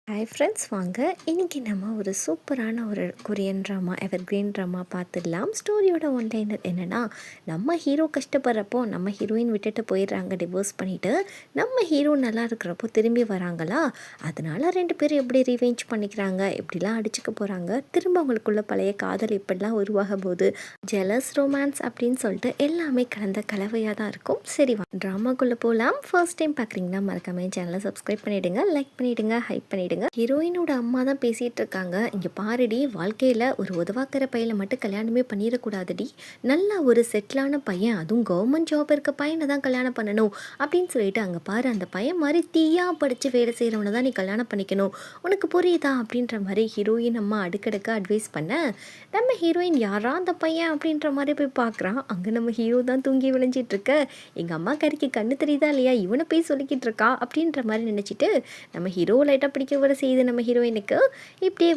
Hi friends, வாங்க இன்றைக்கி நம்ம ஒரு சூப்பரான ஒரு கொரியன் ட்ராமா, எவர்கிரீன் ட்ராமா பார்த்துடலாம். ஸ்டோரியோட ஒன்லைனர் என்னென்னா, நம்ம ஹீரோ கஷ்டப்படுறப்போ நம்ம ஹீரோயின் விட்டுட்டு போயிடுறாங்க டிவோர்ஸ் பண்ணிவிட்டு. நம்ம ஹீரோ நல்லா இருக்கிறப்போ திரும்பி வராங்களா, அதனால் ரெண்டு பேரும் எப்படி ரிவெஞ்ச் பண்ணிக்கிறாங்க, எப்படிலாம் அடிச்சுக்க போகிறாங்க, திரும்ப அவங்களுக்குள்ள பழைய காதல் எப்படிலாம் உருவாக போகுது, ஜெலஸ் ரொமான்ஸ் அப்படின்னு சொல்லிட்டு எல்லாமே கலந்த கலவையாக தான் இருக்கும். சரி, ட்ராமாக்குள்ளே போகலாம். ஃபர்ஸ்ட் டைம் பார்க்குறீங்கன்னா மறக்காம சேனலை சப்ஸ்கிரைப் பண்ணிவிடுங்க, லைக் பண்ணிவிடுங்க, ஹைப் பண்ணிவிடுங்க. ஹீரோயினோட அம்மா தான் பேசிட்டு இருக்காங்க. இங்க பாருடி, வாழ்க்கையில ஒரு உதவாக்கிற பையனை மட்டும் கல்யாணமே பண்ணிடக்கூடாதுடி, நல்ல ஒரு செட்டிலான பையன், அதுவும் கவர்மெண்ட் ஜாப் இருக்க பையனை தான் கல்யாணம் பண்ணணும் அப்படின்னு சொல்லிட்டு, அங்கே பாரு அந்த பையன் மாதிரி தீயா படித்து வேலை செய்கிறவனை தான் நீ கல்யாணம் பண்ணிக்கணும், உனக்கு புரியுதா அப்படின்ற மாதிரி ஹீரோயின் அம்மா அடுக்கடுக்க அட்வைஸ் பண்ண, நம்ம ஹீரோயின் யாரா அந்த பையன் அப்படின்ற மாதிரி போய் பார்க்குறான். அங்கே நம்ம ஹீரோ தான் தூங்கி விளைஞ்சிட்டு இருக்க. எங்கள் அம்மா கறிக்கு கண்ணு தெரியுதா இல்லையா, இவனை போய் சொல்லிக்கிட்டு இருக்கா அப்படின்ற மாதிரி நினச்சிட்டு நம்ம ஹீரோ லைட்டாக பிடிக்க வர செய்யுது நம்ம ஹீரோயினுக்கு. இப்படியே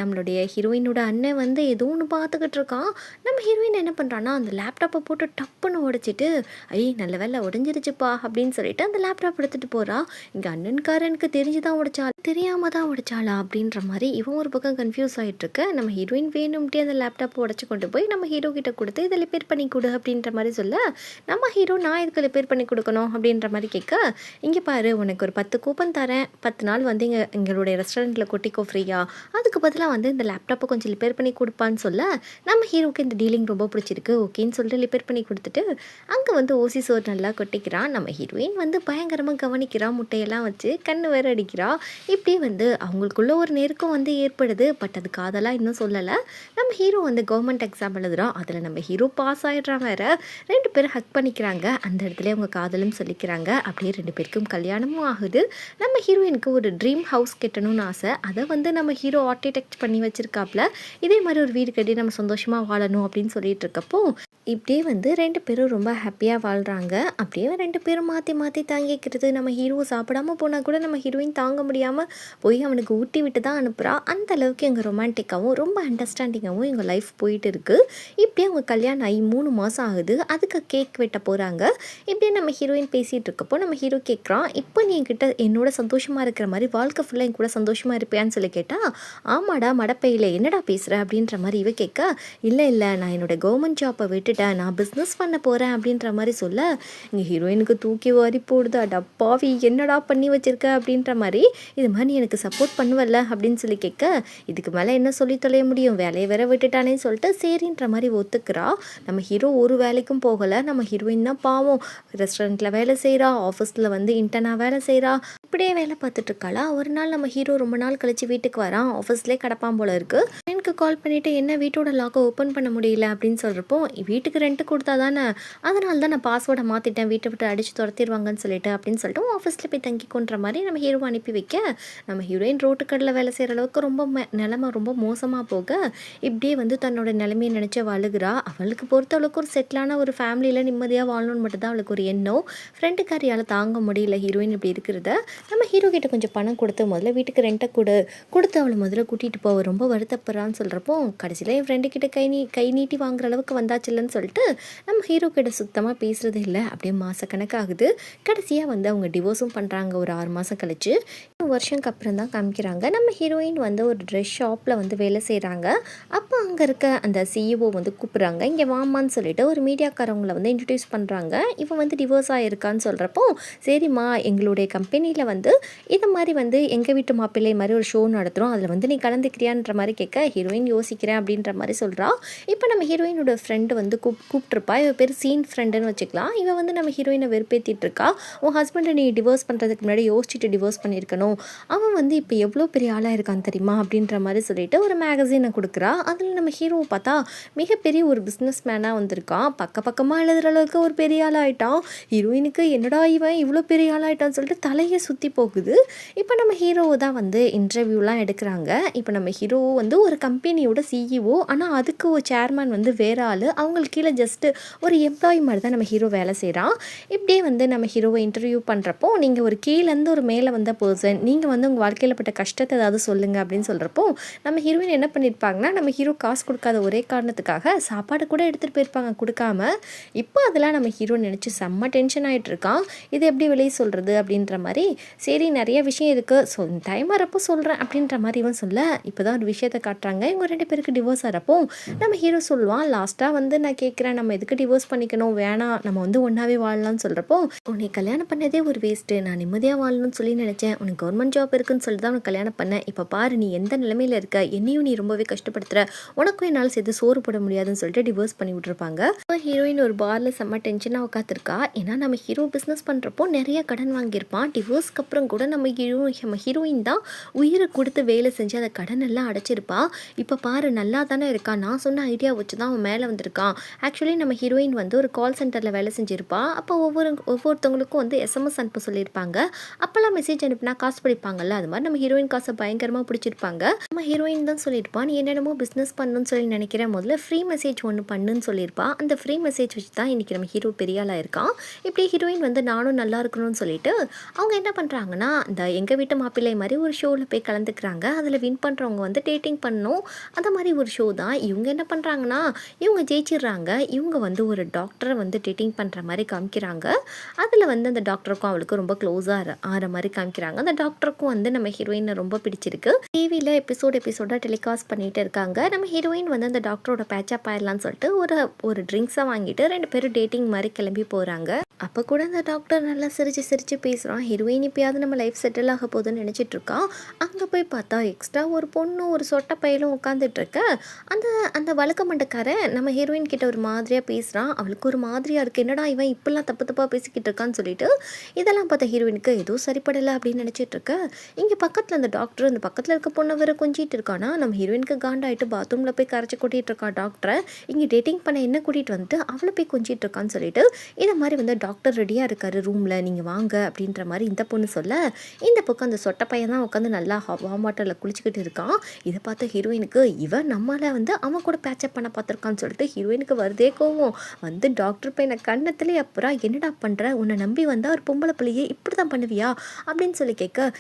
நம்மளுடைய ஹீரோயினோட அண்ணன் ஏதோ ஒன்று பார்த்துக்கிட்டு இருக்கான். நம்ம ஹீரோயின் என்ன பண்ணுறான்னா, அந்த லேப்டாப்பை போட்டு டப்புன்னு உடைச்சிட்டு, நல்ல வேலை உடஞ்சிருச்சுப்பா அப்படின்னு சொல்லிட்டு அந்த லேப்டாப் எடுத்துகிட்டு போகிறா. இங்கே அண்ணன்காரனுக்கு தெரிஞ்சு தான் உடைச்சா, தெரியாமல் தான் உடைச்சாளா அப்படின்ற மாதிரி இவன் ஒரு பக்கம் கன்ஃபியூஸ் ஆகிட்டு இருக்க. நம்ம ஹீரோயின் வேணும்ட்டே அந்த லேப்டாப்பை உடச்சி கொண்டு போய் நம்ம ஹீரோ கிட்ட கொடுத்து இதை ரிப்பேர் பண்ணி கொடு அப்படின்ற மாதிரி சொல்ல, நம்ம ஹீரோ நான் இதுக்கு ரிப்பேர் பண்ணி கொடுக்கணும் அப்படின்ற மாதிரி கேட்க, இங்கே பாரு உனக்கு ஒரு 10 கூப்பன் தரேன், 10 நாள் எங்களுடைய ரெஸ்டாரண்ட்டில் கொட்டிக்கோ ஃப்ரீயா, அதுக்கு பதிலாக இந்த லேப்டாப்பை கொஞ்சம் ரிப்பேர் பண்ணி கொடுப்பான்னு சொல்ல, நம்ம ஹீரோக்கு இந்த டீலிங் ரொம்ப பிடிச்சிருக்கு, ஓகேன்னு சொல்லிட்டு ரிப்பேர் பண்ணி கொடுத்துட்டு அங்கே ஓசி சோறு நல்லா கொட்டிக்கிறான். நம்ம ஹீரோயின் பயங்கரமாக கவனிக்கிறான், முட்டையெல்லாம் வச்சு கண்ணு வேற அடிக்கிறா. இப்படி அவங்களுக்குள்ள ஒரு நெருக்கம் ஏற்படுது. பட் அது காதலாக இன்னும் சொல்லலை. நம்ம ஹீரோ கவர்மெண்ட் எக்ஸாம் எழுதுறான், அதில் நம்ம ஹீரோ பாஸ் ஆகிடுறான் வேற. ரெண்டு பேரும் ஹக் பண்ணிக்கிறாங்க, அந்த இடத்துல அவங்க காதலும் சொல்லிக்கிறாங்க. அப்படியே ரெண்டு பேருக்கும் கல்யாணமும் ஆகுது. நம்ம ஹீரோயினுக்கு ஒரு ட்ரீம் ஹவுஸ் கட்டணும்னு ஆசை. அதை நம்ம ஹீரோ ஆர்கிடெக்ட் பண்ணி வச்சிருக்காப்புல. இதே மாதிரி ஒரு வீடு கட்டி நம்ம சந்தோஷமாக வாழணும் அப்படின்னு சொல்லிட்டு இருக்கப்போ, இப்படியே ரெண்டு பேரும் ரொம்ப ஹாப்பியாக வாழ்கிறாங்க. அப்படியே ரெண்டு பேரும் மாற்றி மாற்றி தாங்கிக்கிறது. நம்ம ஹீரோ சாப்பிடாம போனால் கூட நம்ம ஹீரோயின் தாங்க முடியாமல் போய் அவனுக்கு ஊட்டி விட்டு தான் அனுப்புகிறா. அந்த அளவுக்கு எங்கள் ரொமான்டிக்காகவும் ரொம்ப அண்டர்ஸ்டாண்டிங்காகவும் எங்கள் லைஃப் போயிட்டு இருக்குது. இப்படியே அவங்க கல்யாணம் ஆகி 3 மாதம் ஆகுது. அதுக்கு கேக் வெட்ட போகிறாங்க. இப்படியே நம்ம ஹீரோயின் பேசிகிட்டு இருக்கப்போ நம்ம ஹீரோ கேட்குறான், இப்போ நீ என்கிட்ட என்னோட சந்தோஷமாக இருக்கிற மாதிரி வாழ்க்கை ஃபுல்லாக என் கூட சந்தோஷமாக இருப்பியான்னு சொல்லி கேட்டால், ஆமாடா மடப்பையில் என்னடா பேசுகிற அப்படின்ற மாதிரி இவ கேட்க, இல்லை நான் என்னோடய கவர்மெண்ட் ஜாப்பை விட்டுட்டு நான் பிஸ்னஸ் பண்ண போகிறேன் அப்படின்ற மாதிரி சொல்ல, இங்கே ஹீரோயினுக்கு தூக்கி வாரி போடுது. அடப்பாவி, என்னடா பண்ணி வச்சிருக்க அப்படின்ற மாதிரி. இது மாதிரி நீ எனக்கு சப்போர்ட் பண்ணுவல்ல அப்படின்னு சொல்லி கேட்க, இதுக்கு மேலே என்ன சொல்லி தொலைய முடியும், வேலையை வேற விட்டுட்டானேன்னு சொல்லிட்டு சரின்ற மாதிரி ஒத்துக்கிறா. நம்ம ஹீரோ ஒரு வேலைக்கும் போகலை. நம்ம ஹீரோயின் தான் பாவம் ரெஸ்டாரண்ட்டில் வேலை செய்கிறா, ஆஃபீஸில் இன்டர்னாக வேலை செய்கிறா, இப்படியே வேலை பார்த்துட்டு இருக்காளா. ஒரு நாள் நம்ம ஹீரோ ரொம்ப நாள் கழிச்சு வீட்டுக்கு வரான். ஆஃபீஸ்லேயே கிடப்பான் போல இருக்கு. எனக்கு கால் பண்ணிவிட்டு, என்ன வீட்டோட லாக்கை ஓப்பன் பண்ண முடியல அப்படின்னு சொல்கிறப்போ, வீட்டுக்கு ரெண்ட்டு கொடுத்தா தானே, அதனால தான் நான் பாஸ்வேர்டை மாற்றிட்டேன், வீட்டை விட்டு அடித்து துரத்திடுவாங்கன்னு சொல்லிட்டு அப்படின்னு சொல்லிட்டு ஆஃபீஸில் போய் தங்கிக்கொன்ற மாதிரி நம்ம ஹீரோ அனுப்பி வைக்க, நம்ம ஹீரோயின் ரோட்டுக்கடையில் வேலை செய்கிற அளவுக்கு ரொம்ப நிலைமை ரொம்ப மோசமாக போக, இப்படியே தன்னோட நிலைமையை நினச்சி வாழுகிறா. அவளுக்கு பொறுத்த அளவுக்கு ஒரு செட்டிலான ஒரு ஃபேமிலியில் நிம்மதியாக வாழணும்னு மட்டும்தான் அவளுக்கு ஒரு எண்ணம். ஃப்ரெண்டுக்காரியால் தாங்க முடியல ஹீரோயின் இப்படி இருக்கிறத. நம்ம ஹீரோ கிட்ட கொஞ்சம் பணம் கொடுத்து முதல்ல வீட்டுக்கு ரெண்ட்டை கொடுத்து அவளை முதல்ல கூட்டிகிட்டு போவ, ரொம்ப வருத்தப்படுறான்னு சொல்கிறப்போ, கடைசியில் என் ஃப்ரெண்டு கிட்ட கை நீட்டி வாங்குற அளவுக்கு வந்தாச்சில்லன்னு சொல்லிட்டு நம்ம ஹீரோ கிட்ட சுத்தமாக பேசுறது இல்லை. அப்படியே மாதக்கணக்காகுது. கடைசியாக அவங்க டிவோர்ஸும் பண்ணுறாங்க ஒரு 6 மாதம் கழிச்சு. வருஷத்துக்கு அப்புறம் தான் காமிக்கிறாங்க. நம்ம ஹீரோயின் ஒரு ட்ரெஸ் ஷாப்பில் வேலை செய்கிறாங்க. அப்போ அங்கே இருக்க அந்த சிஇஓ கூப்பிட்றாங்க, இங்கே வாமான்னு சொல்லிட்டு ஒரு மீடியாக்காரவங்களை இன்ட்ரடியூஸ் பண்ணுறாங்க. இவன் டிவோர்ஸ் ஆகிருக்கான்னு சொல்கிறப்போ, சரிம்மா எங்களுடைய கம்பெனியில் இது மாதிரி எங்கள் வீட்டு மாப்பிள்ளை மாதிரி ஒரு ஷோ நடத்துகிறோம், அதில் நீ கலந்துக்கிறியான்ற மாதிரி கேட்க, ஹீரோயின் யோசிக்கிறேன் அப்படின்ற மாதிரி சொல்கிறா. இப்போ நம்ம ஹீரோயினோட ஃப்ரெண்டு கூப்பிட்ருப்பா. இவ பேர் சீன் ஃப்ரெண்டுன்னு வச்சுக்கலாம். இவன் நம்ம ஹீரோயினை வெறுப்பேற்றிட்டு இருக்கா. உன் ஹஸ்பண்டை நீ டிவோர்ஸ் பண்ணுறதுக்கு முன்னாடி யோசிச்சுட்டு டிவோர்ஸ் பண்ணியிருக்கணும், அவன் இப்போ எவ்வளோ பெரிய ஆளாக இருக்கான் தெரியுமா அப்படின்ற மாதிரி சொல்லிட்டு ஒரு மேகசீனை கொடுக்குறா. அதில் நம்ம ஹீரோவை பார்த்தா மிகப்பெரிய ஒரு பிஸ்னஸ் மேனாக வந்திருக்கான். பக்கமாக எழுதுகிற அளவுக்கு ஒரு பெரிய ஆள் ஆகிட்டான். ஹீரோயினுக்கு என்னடா இவன் இவ்வளோ பெரிய ஆள் ஆகிட்டான்னு சொல்லிட்டு தலையை சுற்றி போகுது. இப்போ நம்ம ஹீரோவை தான் இன்டர்வியூலாம் எடுக்கிறாங்க. இப்போ நம்ம ஹீரோ ஒரு கம்பெனியோட சிஇஓ. ஆனால் அதுக்கு ஒரு சேர்மேன் வந்து வேற ஆள். அவங்களுக்கு கீழே ஜஸ்ட்டு ஒரு எம்ப்ளாயி மாதிரி தான் நம்ம ஹீரோ வேலை செய்கிறான். இப்படியே வந்து நம்ம ஹீரோவை இன்டர்வியூ பண்ணுறப்போ, நீங்கள் ஒரு கீழேருந்து ஒரு மேலே வந்த பர்சன், நீங்கள் வந்து உங்கள் வாழ்க்கையில் பட்ட கஷ்டத்தை ஏதாவது சொல்லுங்கள் அப்படின்னு சொல்கிறப்போ, நம்ம ஹீரோயின் என்ன பண்ணியிருப்பாங்கன்னா, நம்ம ஹீரோ காசு கொடுக்காத ஒரே காரணத்துக்காக சாப்பாடு கூட எடுத்துகிட்டு போயிருப்பாங்க கொடுக்காம. இப்போ அதெல்லாம் நம்ம ஹீரோ நினச்சி செம்ம டென்ஷன் ஆகிட்டு இருக்கான். இது எப்படி வெளியே சொல்கிறது அப்படின்ற மாதிரி. சரி நிறைய விஷயம் இருக்குது, ஸோ டைம் வரப்போ சொல்கிறேன் அப்படின்ற மாதிரி இவன் சொல்ல, இப்போ தான் ஒரு விஷயத்தை காட்டுறாங்க. இவங்க 2 பேருக்கு டிவோர்ஸ் ஆகிறப்போ நம்ம ஹீரோ சொல்லுவான், லாஸ்ட்டாக வந்து நான் கேட்குறேன், நம்ம எதுக்கு டிவோர்ஸ் பண்ணிக்கணும், வேணாம் நம்ம வந்து ஒன்றாவே வாழலாம்னு சொல்கிறப்போ, உன்னை கல்யாணம் பண்ணதே ஒரு வேஸ்ட்டு, நான் நிம்மதியாக வாழணும்னு சொல்லி நினச்சேன், உனக்கு கவர்மெண்ட் ஜாப் இருக்குன்னு சொல்லி தான் உனக்கு கல்யாணம் பண்ணேன், இப்போ பாரு நீ எந்த நிலைமையில் இருக்க, என்னையும் நீ ரொம்பவே கஷ்டப்படுத்துகிற, உனக்கும் என்னால் சேர்த்து சோறு போட முடியாதுன்னு சொல்லிட்டு டிவோர்ஸ் பண்ணி விட்டுருப்பாங்க. ஹீரோயின் ஒரு பார்ல செம்ம டென்ஷனாக உட்காந்துருக்கா. ஏன்னா நம்ம ஹீரோ பிஸ்னஸ் பண்ணுறப்போ நிறைய கடன் வாங்கியிருப்பான். டிவோர்ஸ்க்கு அப்புறம் கூட நம்ம ஹீரோயின் தான் உயிரை கொடுத்து வேலை செஞ்சு அந்த கடன் எல்லாம் அடைச்சிருப்பா. இப்போ பாரு நல்லா தானே இருக்கா, நான் சொன்ன ஐடியா வச்சு தான் அவன் மேலே வந்திருக்கான். ஆக்சுவலி நம்ம ஹீரோயின் வந்து ஒரு கால் சென்டரில் வேலை செஞ்சுருப்பா. அப்போ ஒவ்வொருத்தவங்களுக்கும் வந்து எஸ்எம்எஸ் அனுப்ப சொல்லியிருப்பாங்க. அப்போல்லாம் மெசேஜ் அனுப்பினா காசு பிடிப்பாங்கல்ல, அது மாதிரி நம்ம ஹீரோயின் காசை பயங்கரமாக பிடிச்சிருப்பாங்க. நம்ம ஹீரோயின் தான் சொல்லியிருப்பான், நீ என்னென்னமோ பிஸ்னஸ் பண்ணணும்னு சொல்லி நினைக்கிறேன், முதல்ல ஃப்ரீ மெசேஜ் ஒன்று பண்ணுன்னு சொல்லியிருப்பா. அந்த ஃப்ரீ மெசேஜ் வச்சு தான் இன்றைக்கி நம்ம ஹீரோ பெரிய ஆளாக இருக்கான். இப்படி ஹீரோயின் வந்து நானும் நல்லா இருக்கணும்னு சொல்லிட்டு அவங்க என்ன பண்ணுறாங்கன்னா, இந்த எங்கள் வீட்டு மாப்பிள்ளை மாதிரி ஒரு ஷோவில் போய் கலந்துக்கிறாங்க. அதில் வின் பண்ணுறவங்க வந்து டேட்டிங் பண்ணணும், அந்த மாதிரி ஒரு ஷோ தான். இவங்க என்ன பண்ணுறாங்கன்னா, இவங்க ஜெயிச்சிடுறாங்க. இவங்க வந்து ஒரு டாக்டரை வந்து டேட்டிங் பண்ணுற மாதிரி காமிக்கிறாங்க. அதில் வந்து அந்த டாக்டருக்கும் அவளுக்கு ரொம்ப க்ளோஸாக ஆகிற மாதிரி காமிக்கிறாங்க. அந்த டாக்டருக்கும் வந்து நம்ம ஹீரோயினை ரொம்ப பிடிச்சிருக்கு. டிவியில் எபிசோடாக டெலிகாஸ்ட் பண்ணிகிட்டு இருக்காங்க. நம்ம ஹீரோயின் வந்து அந்த டாக்டரோட பேச்சப் ஆயிடலான்னு சொல்லிட்டு ஒரு ட்ரிங்க்ஸை வாங்கிட்டு 2 பேரும் டேட்டிங் மாதிரி கிளம்பி போகிறாங்க. அப்போ கூட அந்த டாக்டர் நல்லா சிரித்து பேசுகிறான். ஹீரோயின் இப்போயாவது நம்ம லைஃப் செட்டில் ஆக போகுதுன்னு நினச்சிட்டு இருக்கான். அங்கே போய் பார்த்தா எக்ஸ்ட்ரா ஒரு பொண்ணு ஒரு சொட்டை பையிலும் உட்காந்துட்டு இருக்க. அந்த வழக்க மண்டக்காரன் நம்ம ஹீரோயின் கிட்ட ஒரு மாதிரியாக பேசுகிறான். அவளுக்கு ஒரு மாதிரியாக இருக்குது, என்னடா இவன் இப்பெல்லாம் தப்பாக பேசிக்கிட்டு இருக்கான்னு சொல்லிட்டு. இதெல்லாம் பார்த்தா ஹீரோயினுக்கு ஏதோ சரிப்படலை அப்படின்னு நினச்சிட்டு இருக்க. இங்கே பக்கத்தில் அந்த டாக்டர் அந்த பக்கத்தில் இருக்க பொண்ணை வேற கொஞ்சிட்டு இருக்கானா. நம்ம ஹீரோயினுக்கு காண்டாயிட்டு பாத்ரூமில் போய் கரைச்சி கொட்டிகிட்டு இருக்கா டாக்டரை. இங்கே டேட்டிங் பண்ண என்ன கூட்டிகிட்டு வந்துட்டு அவளை போய் கொஞ்சிட்டு இருக்கான்னு சொல்லிட்டு, இதை மாதிரி வந்து டாக்டர் ரெடியாக இருக்காரு ரூமில், நீங்கள் வாங்க அப்படின்ற மாதிரி இந்த பொண்ணு சொல்ல, இந்த பக்கம் அந்த சொட்டை பையன் தான் உட்காந்து நல்லா வார்ம் வாட்டரில் குளிச்சுக்கிட்டு இருக்கான். இதை பார்த்த ஹீரோயினுக்கு இவன் நம்மளை வந்து அவன் கூட பேச்சப் பண்ண பார்த்துருக்கான்னு சொல்லிட்டு ஹீரோயினுக்கு வருதே கோவம் வந்து, டாக்டர் பையனை கண்ணத்திலே அப்புறம் என்னடா பண்ணுற, உன்னை நம்பி வந்தால் ஒரு பொம்பளை பிள்ளையே இப்படி தான் பண்ணுவியா அப்படின்னு சொல்லி கேட்க,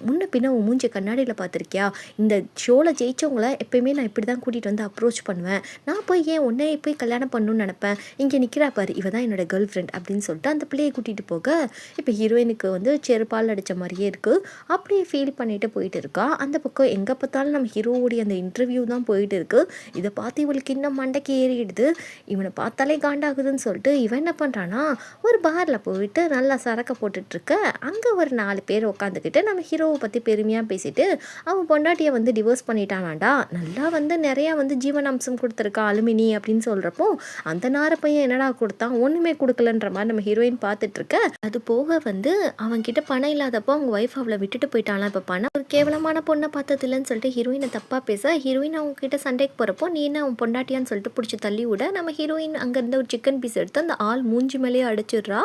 முன்ன பின்ன உன் மூஞ்சி கண்ணாடியில் பார்த்துருக்கியா, இந்த ஷோவில் ஜெயிச்சவங்கள எப்பயுமே நான் இப்படி தான் கூட்டிகிட்டு வந்து அப்ரோச் பண்ணுவேன், நான் போய் ஏன் உன்னை போய் கல்யாணம் பண்ணணும்னு நினப்பேன், இங்கே நிற்கிறா பாரு இவ தான் என்னோட கேர்ள் ஃப்ரெண்ட் அப்படின்னு சொல்லிட்டு அந்த பிள்ளையை கூட்டிகிட்டு போக, இப்போ ஹீரோயினுக்கு வந்து செருப்பால் அடித்த மாதிரியே இருக்குது. அப்படியே ஃபீல் பண்ணிட்டு போயிட்டு இருக்கா. அந்த பக்கம் எங்கே பார்த்தாலும் நம்ம ஹீரோவுடைய அந்த இன்டர்வியூ தான் போயிட்டு இருக்கு. இதை பார்த்து இவளுக்கு இன்னும் மண்டைக்கு ஏறிடுது. இவனை பார்த்தாலே காண்டாகுதுன்னு சொல்லிட்டு இவன் என்ன பண்ணுறான்னா, ஒரு பாரில் போயிட்டு நல்லா சரக்கை போட்டுட்ருக்க. அங்கே ஒரு 4 பேர் உட்காந்துக்கிட்டு நம்ம ஹீரோவை பற்றி பெருமையாக பேசிட்டு, அவன் பொண்டாட்டியை வந்து டிவோர்ஸ் பண்ணிட்டானாண்டா, நல்லா வந்து நிறையா வந்து ஜீவனாம்சம் கொடுத்துருக்கா அலுமினி அப்படின்னு சொல்கிறப்போ, அந்த நார பையன் என்னடா கொடுத்தான், ஒன்றுமே கொடுக்கலன்ற மாதிரி நம்ம ஹீரோயின் பார்த்துட்ருக்க. அது போக வந்து அவன்கிட்ட பணம் இல்லாதப்போ அவங்க ஒய்ஃப் அவளை விட்டுட்டு போயிட்டாலாம். இப்போ பணம் ஒரு கேவலமான பொண்ணை பார்த்ததில்லன்னு சொல்லிட்டு ஹீரோயினை தப்பாக பேச, ஹீரோயின் அவங்க கிட்ட சண்டைக்கு போகிறப்போ, நீ என்ன அவன் பொண்டாட்டியான்னு சொல்லிட்டு பிடிச்சி தள்ளி விட, நம்ம ஹீரோயின் அங்கேருந்து ஒரு சிக்கன் பீஸ் எடுத்து அந்த ஆள் மூஞ்சி மேலேயே அடிச்சிடுறா.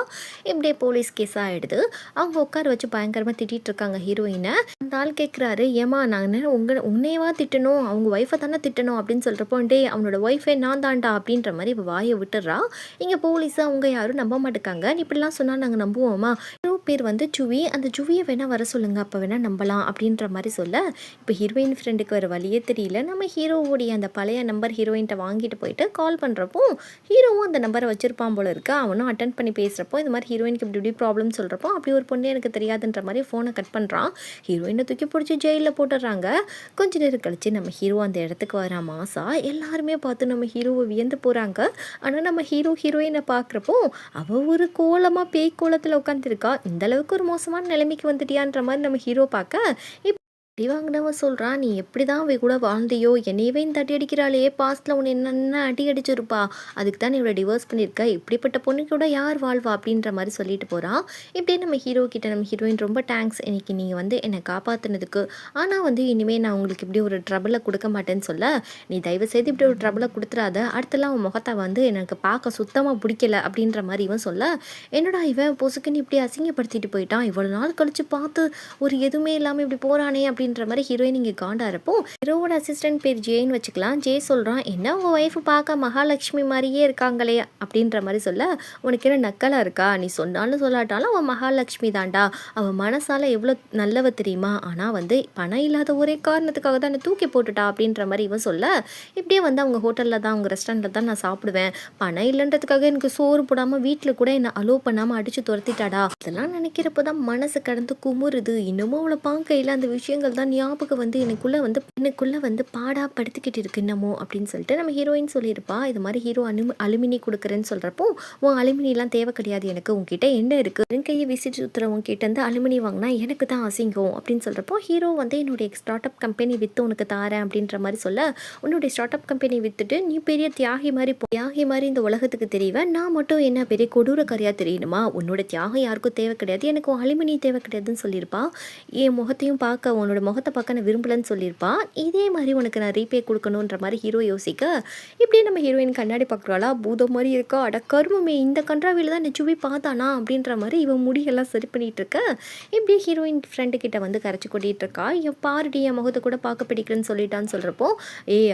இப்படியே போலீஸ் கேஸ் ஆகிடுது. அவங்க உட்கார வச்சு பயங்கரமாக திட்டிகிட்டு இருக்காங்க ஹீரோயினை. அந்த ஆள் கேட்குறாரு, ஏமா நான் உன்னையவா திட்டணும், அவங்க ஒய்ஃபை தானே திட்டணும் அப்படின்னு சொல்கிறப்போ, டே அவனோட ஒய்ஃபே நான் தாண்டா அப்படின்ற மாதிரி வாயை விட்டுறா. இங்கே போலீஸை அவங்க யாரும் நம்ப மாட்டேக்காங்க. நீ இப்படிலாம் சொன்னால் நாங்கள் நம்புவோமா, பேர் வந்து ஜுவி, அந்த ஜுவியை வேணால் வர சொல்லுங்கள், அப்போ வேணால் நம்பலாம் அப்படின்ற மாதிரி சொல்ல, இப்போ ஹீரோயின் ஃப்ரெண்டுக்கு வர வழியே தெரியல. நம்ம ஹீரோவுடைய அந்த பழைய நம்பர் ஹீரோயின்ட்ட வாங்கிட்டு போயிட்டு கால் பண்ணுறப்போ, ஹீரோவும் அந்த நம்பரை வச்சுருப்பான் போல இருக்கு. அவனும் அட்டன் பண்ணி பேசுகிறப்போ, இந்த மாதிரி ஹீரோயினுக்கு இப்படி ப்ராப்ளம் சொல்கிறப்போ, அப்படி ஒரு பொண்ணு எனக்கு தெரியாதுன்ற மாதிரி ஃபோனை கட் பண்ணுறான். ஹீரோயினை தூக்கி பிடிச்சி ஜெயிலில் போட்டுடுறாங்க. கொஞ்ச நேரம் கழிச்சு நம்ம ஹீரோ அந்த இடத்துக்கு வரா. மாசா எல்லாருமே பார்த்து நம்ம ஹீரோவை வியந்து போகிறாங்க. ஆனால் நம்ம ஹீரோயினை பார்க்குறப்போ அவள் ஒரு கோலமாக பேய் கோலத்தில் உட்காந்துருக்கா. இந்த அளவுக்கு ஒரு மோசமான நிலைமைக்கு வந்துட்டியான்ற மாதிரி நம்ம ஹீரோ பார்க்க, வாங்கினவன் சொல்கிறான், நீ எப்படி தான் அவ கூட வாழ்ந்தியோ, என்னையவே இந்த அடி அடிக்கிறாளே, பாஸ்ட்டில் உன்னை என்னென்ன அடி அடிச்சிருப்பா, அதுக்கு தான் நீ இவ்வளோ டிவோர்ஸ் பண்ணியிருக்க, இப்படிப்பட்ட பொண்ணு கூட யார் வாழ்வா அப்படின்ற மாதிரி சொல்லிட்டு போகிறான். இப்படியே நம்ம ஹீரோ கிட்ட நம்ம ஹீரோயின் ரொம்ப தேங்க்ஸ், இன்னைக்கு நீங்கள் வந்து என்னை காப்பாற்றினதுக்கு, ஆனால் வந்து இனிமேல் நான் உங்களுக்கு இப்படி ஒரு ட்ரபிளை கொடுக்க மாட்டேன்னு சொல்ல, நீ தயவு செய்து இப்படி ஒரு ட்ரபிளை கொடுத்துறாத, அடுத்தலாம் உன் முகத்தை வந்து எனக்கு பார்க்க சுத்தமாக பிடிக்கல அப்படின்ற மாதிரி இவன் சொல்ல, என்னடா இவன் பொசுக்குன்னு இப்படி அசிங்கப்படுத்திட்டு போயிட்டான், இவ்வளோ நாள் கழித்து பார்த்து ஒரு எதுவுமே இல்லாமல் இப்படி போகிறானே அப்படின்னு அப்படின்ற மாதிரி ஹீரோயின் இங்கே காண்டா இருப்போம். ஹீரோவோட அசிஸ்டன்ட் பேர் ஜேன்னு வச்சுக்கலாம். ஜே சொல்கிறான், என்ன உங்கள் ஒய்ஃபு பார்க்க மகாலட்சுமி மாதிரியே இருக்காங்களே அப்படின்ற மாதிரி சொல்ல, உனக்கு என்ன நக்கலாக இருக்கா, நீ சொன்னாலும் சொல்லாட்டாலும் அவன் மகாலட்சுமி தாண்டா, அவன் மனசால் எவ்வளோ நல்லவ தெரியுமா, ஆனால் வந்து பணம் இல்லாத ஒரே காரணத்துக்காக தான் என்னை தூக்கி போட்டுட்டா அப்படின்ற மாதிரி இவன் சொல்ல, இப்படியே வந்து அவங்க ஹோட்டலில் தான் அவங்க ரெஸ்டாரண்ட்டில் தான் நான் சாப்பிடுவேன், பணம் இல்லைன்றதுக்காக எனக்கு சோறு போடாமல் வீட்டில் கூட என்னை அலோவ் பண்ணாமல் அடித்து துரத்திட்டாடா, அதெல்லாம் நினைக்கிறப்போ தான் மனசு கடந்து குமுறுது, இன்னமும் அவளை பார்க்கையில் அந்த விஷயங்கள் தான் ஞாபகம் வந்து எனக்குள்ளே வந்து பாடாப்படுத்திக்கிட்டு இருக்கு இன்னமும் அப்படின்னு சொல்லிட்டு நம்ம ஹீரோயின் சொல்லியிருப்பா. இது மாதிரி ஹீரோ அலுமினி கொடுக்குறேன்னு சொல்கிறப்போ, உன் அலுமினிலாம் தேவை கிடையாது, எனக்கு உங்ககிட்ட என்ன இருக்குது, என் கையை விசிட்டு சுற்றுற உங்ககிட்ட இருந்து அலுமினி வாங்கினா எனக்கு தான் அசிங்கம் அப்படின்னு சொல்கிறப்போ, ஹீரோ வந்து என்னுடைய ஸ்டார்ட் அப் கம்பெனி விற்று உனக்கு தாரேன் அப்படின்ற மாதிரி சொல்ல, உன்னுடைய ஸ்டார்ட் அப் கம்பெனி விற்றுட்டு நீ பெரிய தியாகி மாதிரி இந்த உலகத்துக்கு தெரியவேன், நான் மட்டும் என்ன பெரிய கொடூரக்காரியாக தெரியணுமா, உன்னோட தியாகம் யாருக்கும் தேவை கிடையாது, எனக்கு அலுமினி தேவை கிடையாதுன்னு சொல்லியிருப்பா. என் முகத்தையும் பார்க்க உன்னோட முகத்தை பார்க்க நான் விரும்பலன்னு சொல்லியிருப்பா. இதே மாதிரி உனக்கு நான் ரீபே கொடுக்கணுன்ற மாதிரி ஹீரோ யோசிக்க, இப்படியே நம்ம ஹீரோயின் கண்ணாடி பார்க்குறாளா, பூதம் மாதிரி இருக்கா, அட கருமமே இந்த கன்றாவில தான் நெச்சுவி பார்த்தானா அப்படின்ற மாதிரி இவன் முடியெல்லாம் சரி பண்ணிகிட்டு இருக்க, இப்படியே ஹீரோயின் ஃப்ரெண்டு கிட்ட வந்து கரைச்சி கொட்டிகிட்டு இருக்கா. என் பாருடி என் முகத்தை கூட பார்க்க பிடிக்கிறேன்னு சொல்லிட்டான்னு சொல்கிறப்போ,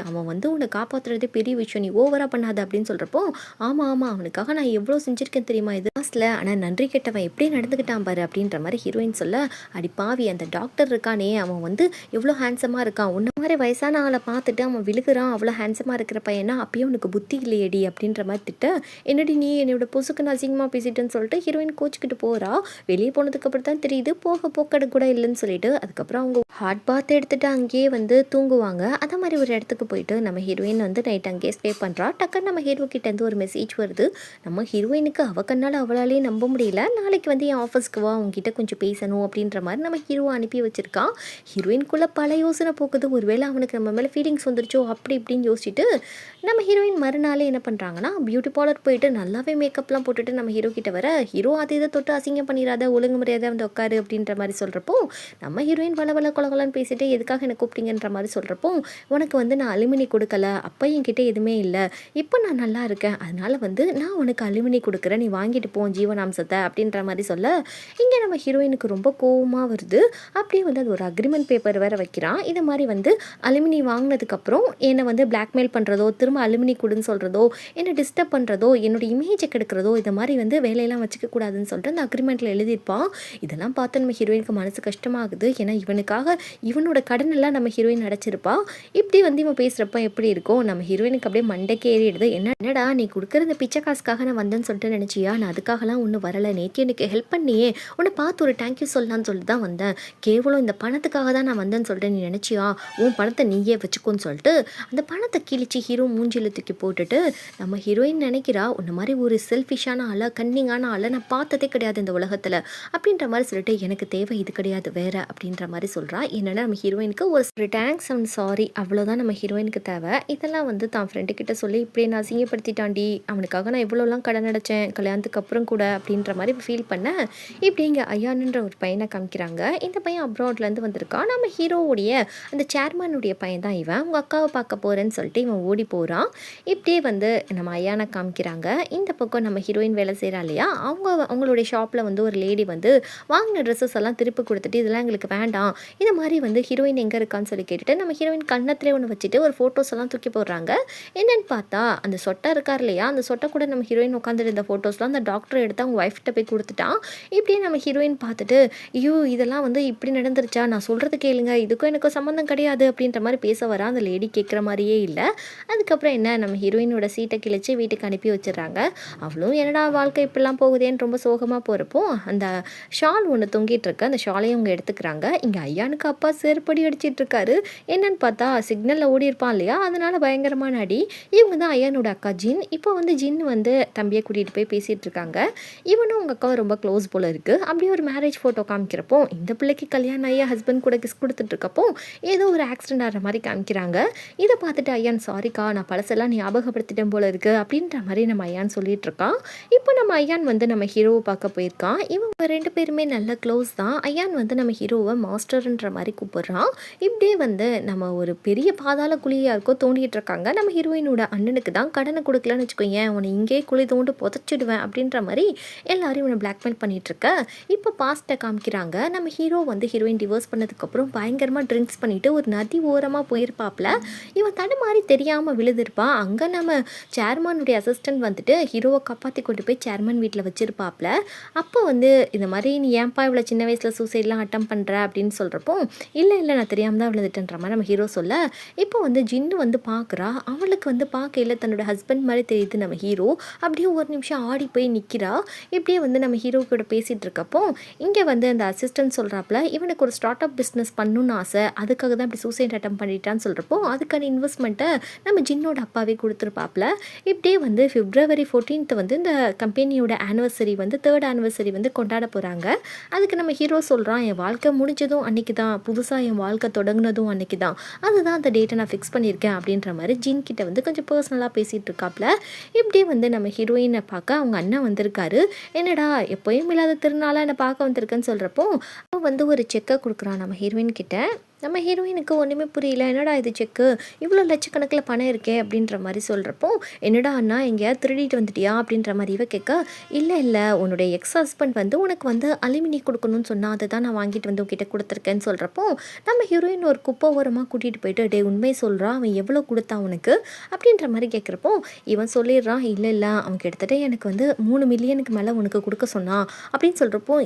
அவன் வந்து உன்னை காப்பாற்றுறதே பெரிய விஷயம், நீ ஓவராக பண்ணாத அப்படின்னு சொல்கிறப்போ, ஆமாம் அவனுக்காக நான் எவ்வளோ செஞ்சுருக்கேன் தெரியுமா இது லாஸ்ட்டில், ஆனால் நன்றி கெட்டவன் எப்படி நடந்துக்கிட்டான் பாரு அப்படின்ற மாதிரி ஹீரோயின் சொல்ல, அடி பாவி அந்த டாக்டர் இருக்கானே அவன் வந்து எவ்வளோ ஹேண்ட்ஸமாக இருக்கான், உன்ன மாதிரி வயசான ஆளை பார்த்துட்டு அவன் விழுகிறான், அவ்வளோ ஹேண்ட்ஸமாக இருக்கிற பையனா, அப்பயும் உனக்கு புத்தி இல்லையடி அப்படின்ற மாதிரி திட்ட, என்னடி நீ என்னோட பொசுக்கு நான் அசிங்கமாக பேசிட்டேன்னு சொல்லிட்டு ஹீரோயின் கோச்சிக்கிட்டு போகிறா. வெளியே போனதுக்கப்புறம் தான் தெரியுது போக்கடை கூட இல்லைன்னு சொல்லிட்டு, அதுக்கப்புறம் அவங்க ஹாட் பாத் எடுத்துகிட்டு அங்கேயே வந்து தூங்குவாங்க. அதே மாதிரி ஒரு இடத்துக்கு போயிட்டு நம்ம ஹீரோயின் வந்து நைட் அங்கேயே ஸ்டே பண்ணுறா. டக்குன்னு நம்ம ஹீரோ கிட்டேருந்து ஒரு மெசேஜ் வருது. நம்ம ஹீரோயினுக்கு கண்ணால் அவளாலே நம்ப முடியல. நாளைக்கு வந்து என் ஆஃபீஸ்க்கு வா, உங்ககிட்ட கொஞ்சம் பேசணும் அப்படின்ற மாதிரி நம்ம ஹீரோ அனுப்பி வச்சிருக்கான். ஹீரோயின்குள்ளே பல யோசனை போக்குது. ஒருவேளை அவனுக்கு நம்ம மேலே ஃபீலிங்ஸ் வந்துருச்சோ அப்படி இப்படின்னு யோசிச்சுட்டு நம்ம ஹீரோயின் மறுநாளே என்ன பண்ணுறாங்கன்னா, பியூட்டி பார்லர் போயிட்டு நல்லாவே மேக்கப்லாம் போட்டுட்டு நம்ம ஹீரோ கிட்ட வர, ஹீரோ அதை இதை தொட்டு அசிங்கம் பண்ணிடாத, ஒழுங்கு முறையாக வந்து உட்காரு அப்படின்ற மாதிரி சொல்கிறப்போ, நம்ம ஹீரோயின் வள கொலகலன்னு பேசிட்டு எதுக்காக எனக்கு கூப்பிட்டீங்கன்ற மாதிரி சொல்கிறப்போ, உனக்கு வந்து நான் அலுமினி கொடுக்கல, அப்போ என்கிட்ட எதுவுமே இல்லை, இப்போ நான் நல்லா இருக்கேன், அதனால் வந்து நான் உனக்கு அலுமினி கொடுக்குறேன், நீ வாங்கிட்டு போ ஜீவனாம்சத்தை அப்படின்ற மாதிரி சொல்ல, இங்கே நம்ம ஹீரோயினுக்கு ரொம்ப கோவமாக வருது. அப்படியே வந்து அது ஒரு அக்ரிமெண்ட் பேப்பர் வேறு வைக்கிறான். இதை மாதிரி வந்து அலுமினி வாங்கினதுக்கப்புறம் என்னை வந்து பிளாக்மெயில் பண்ணுறதோ, திரும்ப அலுமினி கொடுன்னு சொல்கிறதோ, என்னை டிஸ்டர்ப் பண்ணுறதோ, என்னோட இமேஜை கெடுக்கிறதோ, இதை மாதிரி வந்து வேலையெல்லாம் வச்சுக்க கூடாதுன்னு சொல்லிட்டு அந்த அக்ரிமெண்ட்டில் எழுதியிருப்பான். இதெல்லாம் பார்த்து நம்ம ஹீரோயினுக்கு மனசு கஷ்டமாகுது. ஏன்னா இவனுக்காக இவனோட கடனெல்லாம் நம்ம ஹீரோயின் அடைச்சிருப்பா. இப்படி வந்து இவன் பேசுகிறப்ப எப்படி இருக்கும், நம்ம ஹீரோயினுக்கு அப்படியே மண்டைக்கு ஏறிடுது. என்னடா நீ கொடுக்குற இந்த பிச்சை காசுக்காக நான் வந்தேன்னு சொல்லிட்டு நினச்சியா, நான் அதுக்காகலாம் ஒன்றும் வரலை, நேற்று எனக்கு ஹெல்ப் பண்ணியே, உன்னை பார்த்து ஒரு தேங்க்யூ சொல்லலான்னு சொல்லிட்டு தான் வந்தேன், கேவலம் இந்த பணத்துக்காக தான் நான் வந்தேன்னு சொல்லிட்டு நீ நினச்சியா, உன் பணத்தை நீயே வச்சுக்கோன்னு சொல்லிட்டு அந்த பணத்தை கிழிச்சு ஹீரோ மூஞ்சில தூக்கி போட்டுட்டு, நம்ம ஹீரோயின் நினைக்கிறா உன்ன மாதிரி ஒரு செல்ஃபிஷான ஆளை, கன்னிங்கான ஆளை நான் பார்த்ததே கிடையாது இந்த உலகத்தில் அப்படின்ற மாதிரி சொல்லிட்டு, எனக்கு தேவை இது கிடையாது வேற அப்படின்ற மாதிரி சொல்கிறா. என்னென்னா நம்ம ஹீரோயினுக்கு ஒரு தேங்க்ஸ் அண்ட் சாரி அவ்வளோதான் நம்ம ஹீரோயினுக்கு தேவை. இதெல்லாம் வந்து தான் ஃப்ரெண்டு கிட்ட சொல்லி இப்படியே நான் அசிங்கப்படுத்திட்டாண்டி, அவனுக்காக நான் இவ்வளோலாம் கடன் அடைச்சேன் கல்யாணத்துக்கு அப்புறம் கூட அப்படின்ற மாதிரி ஃபீல் பண்ணேன். இப்படி இங்கே ஐயானுன்ற ஒரு பையனை காமிக்கிறாங்க. இந்த பையன் அப்ராட்லேருந்து வந்திருக்கான். நம்ம ஹீரோவுடைய அந்த சேர்மனுடைய பையன் தான் இவன். உங்கள் அக்காவை பார்க்க போகிறேன்னு சொல்லிட்டு இவன் ஓடி போகிறான். இப்படியே வந்து நம்ம ஐயானை காமிக்கிறாங்க. இந்த பக்கம் நம்ம ஹீரோயின் வேலை செய்கிறா இல்லையா, அவங்களுடைய ஷாப்பில் வந்து ஒரு லேடி வந்து வாங்கின ட்ரெஸ்ஸஸ் எல்லாம் திருப்பி கொடுத்துட்டு, இதெல்லாம் எங்களுக்கு வேண்டாம், இந்த மாதிரி வந்து ஹீரோயின் எங்கே இருக்கான்னு சொல்லி கேட்டுட்டு நம்ம ஹீரோயின் கண்ணத்திலே ஒன்று வச்சுட்டு ஒரு ஃபோட்டோஸ் எல்லாம் தூக்கி போடுறாங்க. என்னென்னு பார்த்தா அந்த சொட்டை இருக்கார் இல்லையா, அந்த சொட்டை கூட நம்ம ஹீரோயின் உட்காந்துட்டு இருந்த ஃபோட்டோஸ்லாம் அந்த டாக்டர் எடுத்து அவங்க ஒய்ஃப்கிட்ட போய் கொடுத்துட்டான். இப்படியே நம்ம ஹீரோயின் பார்த்துட்டு, ஐயோ இதெல்லாம் வந்து இப்படி நடந்துருச்சா, நான் சொல்கிறது கேளுங்க, இதுக்கும் எனக்கும் சம்மந்தம் கிடையாது அப்படின்ற மாதிரி பேச வரா. அந்த லேடி கேட்குற மாதிரியே இல்லை. அதுக்கப்புறம் என்ன, நம்ம ஹீரோயினோட சீட்டை கிழிச்சு வீட்டுக்கு அனுப்பி வச்சிடுறாங்க. அவளும் என்னடா வாழ்க்கை இப்படிலாம் போகுதேன்னு ரொம்ப சோகமாக போகிறப்போ அந்த ஷால் ஒன்று தொங்கிட்டு இருக்கு. அந்த ஷாலையும் அவங்க எடுத்துக்கிறாங்க. இங்கே ஐயானுக்கு அப்பா செருப்படி அடிச்சிட்டு இருக்காரு. என்னன்னு பார்த்தா சிக்னலில் ஓடி இருப்பான் இல்லையா, அதனால பயங்கரமான அடி. இவங்க தான் ஐயானோட அக்கா ஜின். இப்போ வந்து ஜின் வந்து தம்பியை கூட்டிகிட்டு போய் பேசிகிட்டு இருக்காங்க. இவனும் உங்கள் அக்காவை ரொம்ப க்ளோஸ் போல் இருக்குது. அப்படியே ஒரு மேரேஜ் ஃபோட்டோ காமிக்கிறப்போ இந்த பிள்ளைக்கு கல்யாணம் ஐயா ஹஸ்பண்ட் கூட கிஸ் கொடுத்துட்ருக்கப்போ ஏதோ ஒரு ஆக்சிடென்ட் ஆகிற மாதிரி காமிக்கிறாங்க. இதை பார்த்துட்டு ஐயான் சாரிக்கா, நான் பழசெல்லாம் ஞாபகப்படுத்திட்டேன் போல இருக்குது அப்படின்ற மாதிரி நம்ம ஐயான் சொல்லிட்டு இருக்கான். இப்போ நம்ம ஐயான் வந்து நம்ம ஹீரோவை பார்க்க போயிருக்கான். இவங்க ரெண்டு பேருமே நல்ல க்ளோஸ் தான். ஐயான் வந்து நம்ம ஹீரோவை மாஸ்டர்ன்ற மாதிரி கூப்பிடுறான். இப்படியே வந்து நம்ம ஒரு பெரிய பாதாள குழியாக இருக்கோ தோண்டிகிட்டு இருக்காங்க. நம்ம ஹீரோயினோட அண்ணனுக்கு தான் கடனை கொடுக்கலன்னு வச்சுக்கோங்க, உன்னை இங்கே குழி தோண்டு புதைச்சிடுவேன் அப்படின்ற மாதிரி எல்லாரும் இவனை பிளாக்மெயில் பண்ணிட்டு இருக்க. இப்போ பாஸ்ட்டை காமிக்கிறாங்க. நம்ம ஹீரோ வந்து ஹீரோயின் டிவோர்ஸ் பண்ணதுக்கு அதுக்கப்புறம் பயங்கரமாக ட்ரிங்க்ஸ் பண்ணிவிட்டு ஒரு நதி ஓரமாக போயிருப்பாப்புல. இவன் தடுமாறி தெரியாமல் விழுதிருப்பான். அங்கே நம்ம சேர்மனுடைய அசிஸ்டன்ட் வந்துட்டு ஹீரோவை காப்பாற்றி கொண்டு போய் சேர்மன் வீட்டில் வச்சுருப்பாப்புல. அப்போ வந்து இந்த மாதிரி நீ ஏன்பா இவ்வளோ சின்ன வயசில் சூசைட்லாம் அட்டம் பண்ணுற அப்படின்னு சொல்கிறப்போ, இல்லை நான் தெரியாமல் தான் விழுந்துட்டேன்ற மாதிரி நம்ம ஹீரோ சொல்ல, இப்போ வந்து ஜின்னு வந்து பார்க்குறா. அவளுக்கு வந்து பார்க்கையில் தன்னோட ஹஸ்பண்ட் மாதிரி தெரியுது நம்ம ஹீரோ. அப்படியே ஒரு நிமிஷம் ஆடி போய் நிற்கிறா. இப்படியே வந்து நம்ம ஹீரோ கூட பேசிகிட்டு இருக்கப்போ இங்கே வந்து அந்த அசிஸ்டன்ட் சொல்கிறாப்புல, இவனுக்கு ஒரு ஸ்டார்ட் அப் பிஸ்னஸ் பண்ணணும்னு ஆசை, அதுக்காக தான் இப்படி சூசைட் அட்டம் பண்ணிட்டான்னு சொல்கிறப்போ அதுக்கான இன்வெஸ்ட்மெண்ட்டை நம்ம ஜின்னோட அப்பாவே கொடுத்துருப்பாப்புல. இப்படியே வந்து February 14th வந்து இந்த கம்பெனியோட ஆனிவர்சரி வந்து 3rd ஆனிவர்சரி வந்து கொண்டாட போகிறாங்க. அதுக்கு நம்ம ஹீரோ சொல்கிறான், என் வாழ்க்கை முடிஞ்சதும் அன்றைக்கி தான், புதுசாக என் வாழ்க்கை தொடங்கினதும் அன்றைக்கி தான், அதுதான் அந்த டேட்டை நான் ஃபிக்ஸ் பண்ணியிருக்கேன் அப்படின்ற மாதிரி ஜின் கிட்ட வந்து கொஞ்சம் பர்சனலாக பேசிகிட்டு இருக்காப்புல. இப்படியே வந்து நம்ம ஹீரோயினை பார்க்க அவங்க அண்ணன் வந்திருக்காரு. என்னடா எப்போயும் இல்லாத திருநாளாக என்னை பார்க்க வந்திருக்குன்னு சொல்கிறப்போ அவன் வந்து ஒரு செக்கை கொடுக்குறான் நம்ம ஹீரோயின் கிட்ட. நம்ம ஹீரோயினுக்கு ஒன்றுமே புரியல, என்னடா இது செக்கு, இவ்வளோ லட்சக்கணக்கில் பணம் இருக்கே அப்படின்ற மாதிரி சொல்கிறப்போ, என்னடா அண்ணா எங்கேயாவது திருடிட்டு வந்துட்டியா அப்படின்ற மாதிரி இவ கேட்க, இல்லை உன்னுடைய எக்ஸ் ஹஸ்பண்ட் வந்து உனக்கு வந்து அலுமினி கொடுக்கணும்னு சொன்னால் அதை தான் நான் வாங்கிட்டு வந்து உங்ககிட்ட கொடுத்துருக்கேன்னு சொல்கிறப்போ நம்ம ஹீரோயின் ஒரு குப்பை ஓரமாக கூட்டிகிட்டு போயிட்டு, டே உண்மையை சொல்கிறான், அவன் எவ்வளோ கொடுத்தான் உனக்கு அப்படின்ற மாதிரி கேட்குறப்போ இவன் சொல்லிடுறான், இல்லை அவன் கிட்டத்தட்ட எனக்கு வந்து 3 மில்லியனுக்கு மேலே உனக்கு கொடுக்க சொன்னான் அப்படின்னு சொல்கிறப்போ,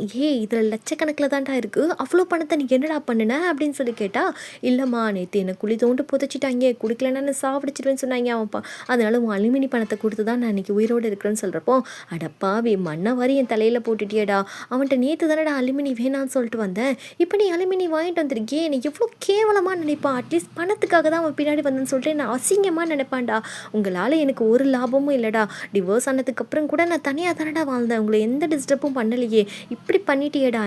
இதில் லட்சக்கணக்கில் தான்டா இருக்குது, அவ்வளோ பணத்தை நீ என்னடா பண்ணுன அப்படின்னு சொல்லி கேட்டால், இல்லைம்மா நேற்று என்னை குழி தோண்டு புதைச்சிட்டாங்க, குடிக்கலன்னா நான் சாப்பிடுச்சிருவேன்னு சொன்னாங்க அவன்ப்பா, அதனால உன் அலுமினி பணத்தை கொடுத்து தான் நான் இன்றைக்கி உயிரோடு இருக்கிறேன்னு சொல்கிறப்போ, அடப்பாவி மண்ணை வாரி என் தலையில் போட்டுட்டியேடா, அவன்கிட்ட நேற்று தானடா அலுமினி வேணான்னு சொல்லிட்டு வந்தேன், இப்போ நீ அலுமினி வாங்கிட்டு வந்திருக்கே, எனக்கு எவ்வளோ கேவலமாக நினைப்பான், அட்லீஸ்ட் பணத்துக்காக தான் அவன் பின்னாடி வந்தேன்னு சொல்லிட்டு நான் அசிங்கமாக நினைப்பான்டா, உங்களால் எனக்கு ஒரு லாபமும் இல்லைடா, டிவோர்ஸ் ஆனதுக்கப்புறம் கூட நான் தனியாக தானடா வாழ்ந்தேன், உங்களை எந்த டிஸ்டர்பும் பண்ணலையே, இப்படி பண்ணிட்டியேடா,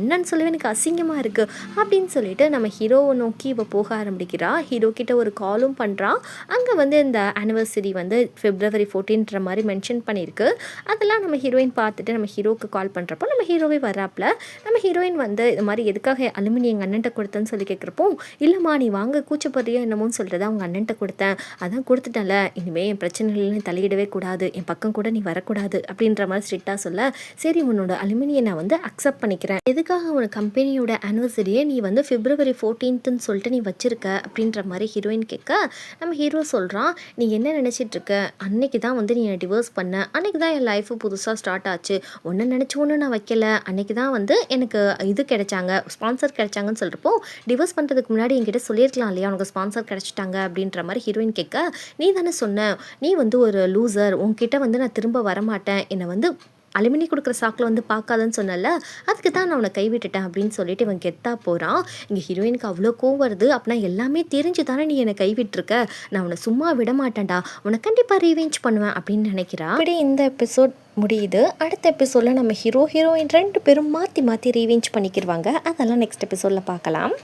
என்னன்னு சொல்லவே எனக்கு அசிங்கமாக இருக்குது அப்படின்னு சொல்லிட்டு நம்ம ஹீரோவை நோக்கி இப்போ போக ஆரம்பிக்கிறா. ஹீரோ கிட்ட ஒரு காலும் பண்ணுறா. அங்கே வந்து இந்த ஆனிவர்சரி வந்து February 14th மாதிரி மென்ஷன் பண்ணியிருக்கு. அதெல்லாம் நம்ம ஹீரோயின் பார்த்துட்டு நம்ம ஹீரோவுக்கு கால் பண்ணுறப்போ நம்ம ஹீரோவே வராப்பில். நம்ம ஹீரோயின் வந்து இது மாதிரி எதுக்காக அலுமினி எங்கள் அண்ணன்ட்ட கொடுத்தேன்னு சொல்லி கேட்குறப்போ, இல்லைம்மா நீ வாங்க கூச்சப்படுறியோ என்னமோன்னு சொல்லிட்டு அவங்க அண்ணன்ட்ட கொடுத்தேன், அதான் கொடுத்துட்டேன்ல, இனிமேல் என் பிரச்சனைகள் தலையிடவே கூடாது, என் பக்கம் கூட நீ வரக்கூடாது அப்படின்ற மாதிரி ஸ்ட்ரிக்டாக சொல்ல, சரி உன்னோட அலுமினியை நான் வந்து அக்செப்ட் பண்ணிக்கிறேன், எதுக்காக உன் கம்பெனியோட ஆனிவர்சரியை நீ வந்து February 14th சொல்லிட்டு நீ வச்சிருக்க அப்படின்ற மாதிரி ஹீரோயின் கேட்க, நம்ம ஹீரோ சொல்கிறான், நீ என்ன நினச்சிட்டு இருக்க, அன்னைக்கு தான் வந்து நீ டிவோர்ஸ் பண்ண, அன்னைக்கு தான் என் லைஃபு புதுசாக ஸ்டார்ட் ஆச்சு, ஒன்று நினச்சி ஒன்று நான் வைக்கல, அன்னைக்கு தான் வந்து எனக்கு இது கிடைச்சாங்க, ஸ்பான்சர் கிடைச்சாங்கன்னு சொல்கிறப்போ, டிவோர்ஸ் பண்ணுறதுக்கு முன்னாடி என்கிட்ட சொல்லியிருக்கலாம் இல்லையா உனக்கு ஸ்பான்சர் கிடைச்சிட்டாங்க அப்படின்ற மாதிரி ஹீரோயின் கேட்க, நீ தானே சொன்ன நீ வந்து ஒரு லூசர், உன்கிட்ட வந்து நான் திரும்ப வரமாட்டேன், என்னை வந்து அலுமினி கொடுக்குற சாக்கில் வந்து பார்க்காதன்னு சொன்னல, அதுக்கு தான் நான் அவனை கைவிட்டுட்டேன் அப்படின்னு சொல்லிட்டு இவன் கெத்தாக போகிறான். இங்கே ஹீரோயினுக்கு அவ்வளோ கோவம் வருது, அப்படின்னா எல்லாமே தெரிஞ்சு தானே நீ என்னை கைவிட்டுருக்க, நான் உன்னை சும்மா விட மாட்டேன்டா, உன்னை கண்டிப்பாக ரீவெஞ்ச் பண்ணுவேன் அப்படின்னு நினைக்கிறா. இப்படி இந்த எபிசோட் முடியுது. அடுத்த எபிசோடில் நம்ம ஹீரோயின் 2 பேரும் மாற்றி ரீவெஞ்ச் பண்ணிக்கிடுவாங்க. அதெல்லாம் நெக்ஸ்ட் எபிசோடில் பார்க்கலாம்.